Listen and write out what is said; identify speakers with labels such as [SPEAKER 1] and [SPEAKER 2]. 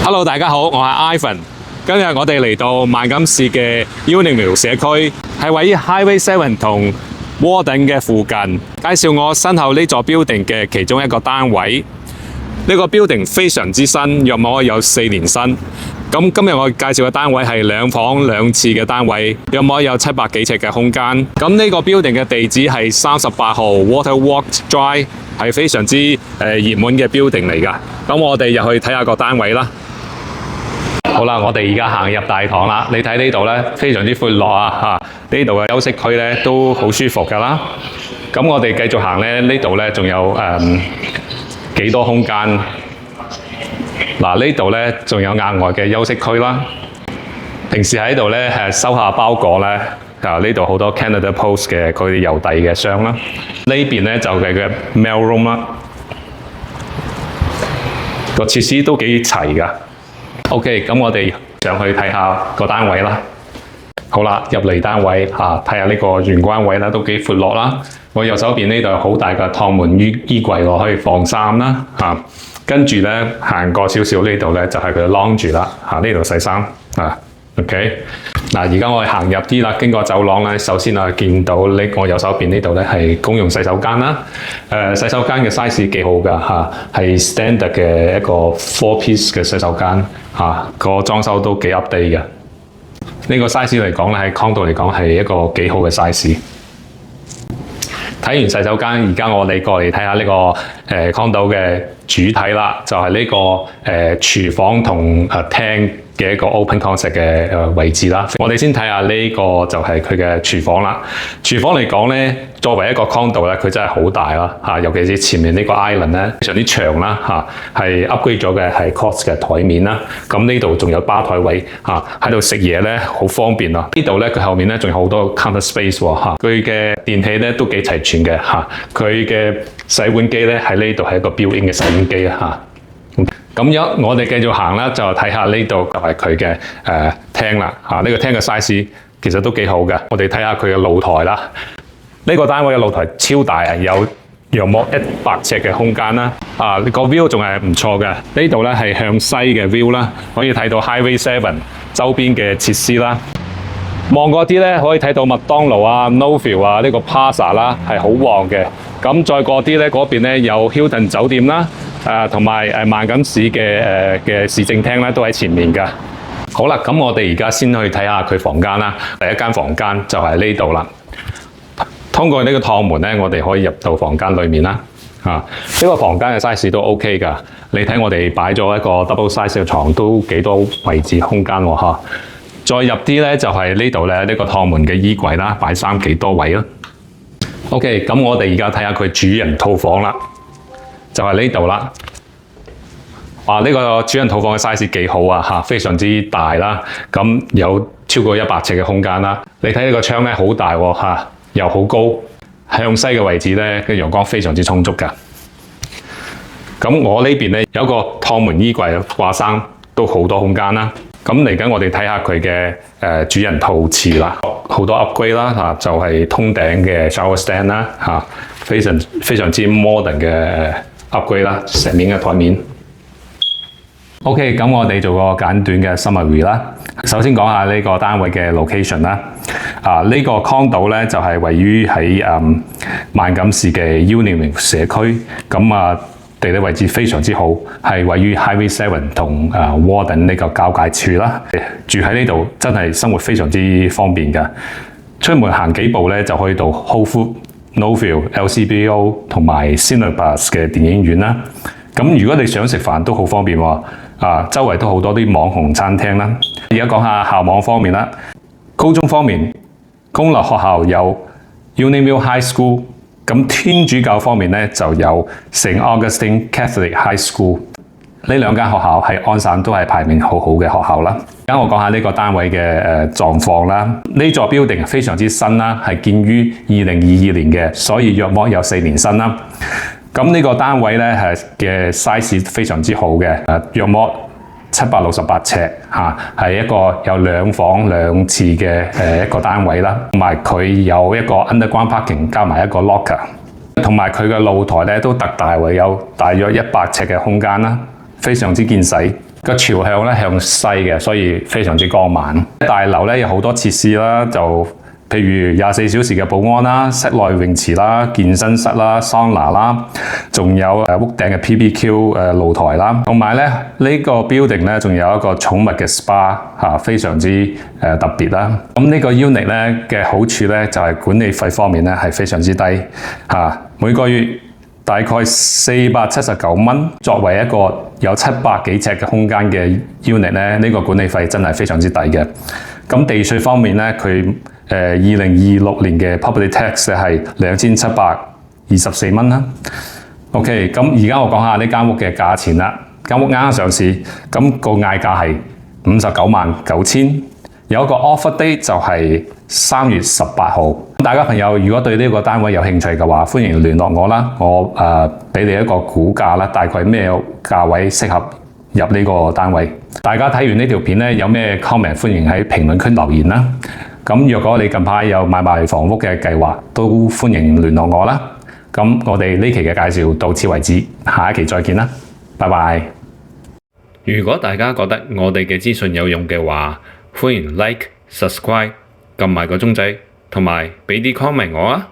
[SPEAKER 1] Hello， 大家好，我係 Ivan。今日我哋嚟到萬錦市嘅 Unionville 社區，係位於 Highway 7同 Warden 嘅附近。介紹我身後呢座 building 嘅其中一個單位。呢個 building 非常之新，約莫有4年新。咁今日我介紹嘅單位係2房2廁嘅單位，約莫有700幾尺嘅空間。咁呢個 building 嘅地址係38號 Waterwalk Drive， 係非常之熱門嘅 building 嚟㗎。咁我哋入去睇下個單位啦。好啦，我哋而家行入大堂啦。你睇呢度咧，非常之闊落啊！呢度嘅休息區咧都好舒服㗎啦。咁我哋繼續行咧，呢度咧仲有幾多空間？嗱，呢度咧仲有額外嘅休息區啦。平時喺度咧收下包裹咧，呢度好多 Canada Post 嘅佢哋郵遞嘅箱啦。呢邊咧就係嘅 mail room 啦，個設施都幾齊㗎。OK， 咁我哋上去睇下個單位啦。好啦，入嚟單位睇下呢個玄關位啦，都幾闊落啦。我右手邊呢度有好大嘅趟門衣櫃喎，可以放衫啦。跟住咧行過少少呢度咧就係佢嘅 lounge 啦。呢度洗衫OK。嗱，而家我哋行入啲啦，經過走廊咧，首先我見到我右手邊呢度咧係公用洗手間啦。洗手間嘅 size 幾好㗎係 standard 嘅一個 4-piece 嘅洗手間個裝修都幾 update 嘅。呢個 size 嚟講咧喺 condo 嚟講係一個幾好嘅 size。睇完洗手間，而家我哋過嚟睇下呢個condo 嘅主體啦，就係呢個廚房同廳嘅一個 open concept 嘅位置啦。我哋先睇下呢個就係佢嘅廚房啦。廚房嚟講咧，作為一個 condo 咧，佢真係好大啦尤其是前面呢個 island 咧，非常之長啦係 upgrade 咗嘅係 Cots 嘅台面啦。咁呢度仲有吧台位喺度食嘢咧，好方便啊！呢度咧佢後面咧仲有好多 counter space 喎佢嘅電器咧都幾齊全嘅佢嘅洗碗機咧喺呢度係一個 built-in 嘅洗碗機咁我哋繼續行啦，就睇下呢度就係佢嘅廳啦呢個廳嘅 size 其實都幾好嘅。我哋睇下佢嘅露台啦。呢個單位嘅露台超大有約莫100尺嘅空間啦。個 view 仲係唔錯嘅。呢度咧係向西嘅 view 啦，可以睇到 Highway 7周邊嘅設施啦。望過啲咧可以睇到麥當勞Noville 呢個 Plaza 啦，係好旺嘅。咁再過啲咧，嗰邊咧有 Hilton 酒店啦，同埋萬錦市嘅市政廳咧都喺前面㗎。好啦，咁我哋而家先去睇下佢房間啦。第一間房間就係呢度啦。通過呢個趟門咧，我哋可以入到房間裏面啦。呢個房間嘅 size 都 OK 㗎。你睇我哋擺咗一個 double size 嘅床，都幾多位置空間喎再入啲咧就係呢度咧呢個趟門嘅衣櫃啦，擺衫幾多位啦。OK， 咁我哋而家睇下佢主人套房啦，就係呢度啦。呢個主人套房嘅 size 幾好非常之大啦。咁有超過100尺嘅空間啦。你睇呢個窗咧好大又好高，向西嘅位置咧嘅陽光非常之充足㗎。咁我呢邊咧有個趟門衣櫃掛衫，都好多空間啦。咁嚟緊我哋睇下佢嘅主人套廁啦，好多 upgrade 啦就係通頂嘅 shower stand 啦非常之 modern 嘅 upgrade 啦，石面嘅台面。OK， 咁我哋做個簡短嘅 summary 啦。首先講下呢個單位嘅 location 啦。呢個 condo 咧就係位於喺萬錦市嘅 Unionville 社區。咁地理位置非常之好，係位於 Highway 7同Warden 呢個交界處啦。住喺呢度真係生活非常之方便㗎。出門行幾步咧就可以到 Whole Foods、Noville、LCBO 同埋 Cineplex 嘅電影院啦。咁如果你想食飯都好方便喎。周圍都好多啲網紅餐廳啦。而家講下校網方面啦。高中方面，公立學校有 Unionville High School。咁天主教方面咧就有 St. Augustine Catholic High School。呢兩間學校喺安省都係排名好好嘅學校啦。而家我講下呢個單位嘅狀況啦。呢座 building 非常之新啦，係建於2022年嘅，所以約莫有4年新啦。咁呢個單位咧嘅 size 非常之好嘅，約莫768尺係一個有2房2廁嘅一個單位啦，同埋佢有一個 underground parking 加埋一個 locker， 同埋佢嘅露台咧都特大，會有大約100尺嘅空間啦，非常之見使。個朝向咧向西嘅，所以非常之光猛。大樓咧有好多設施啦，就譬如24小時嘅保安啦、室內泳池啦、健身室啦、桑拿啦，仲有屋頂嘅 BBQ 露台啦，同埋咧呢個 building 咧仲有一個寵物嘅 SPA 非常之特別啦。咁呢個 unit 咧嘅好處咧就係管理費方面咧係非常之低每個月大概479蚊，作為一個有700幾尺嘅空間嘅 unit 咧，呢個管理費真係非常之抵嘅。咁地稅方面咧，佢2026年嘅 property tax 係2724蚊啦。OK， 咁而家我講下呢間屋嘅價錢啦。間屋啱啱上市，咁個嗌價係599000，有一個 offer date 就係3月18號。大家朋友如果對呢個單位有興趣嘅話，歡迎聯絡我啦。我俾你一個估價啦，大概咩價位適合入呢個單位。大家睇完呢條片咧，有咩 comment 歡迎喺評論區留言啦。咁若果你近排有買賣房屋嘅計劃，都歡迎聯絡我啦。咁我哋呢期嘅介紹到此為止，下一期再見啦，拜拜。
[SPEAKER 2] 如果大家覺得我哋嘅資訊有用嘅話，歡迎 like、subscribe、撳埋個鐘仔，同埋俾啲 comment 我啊！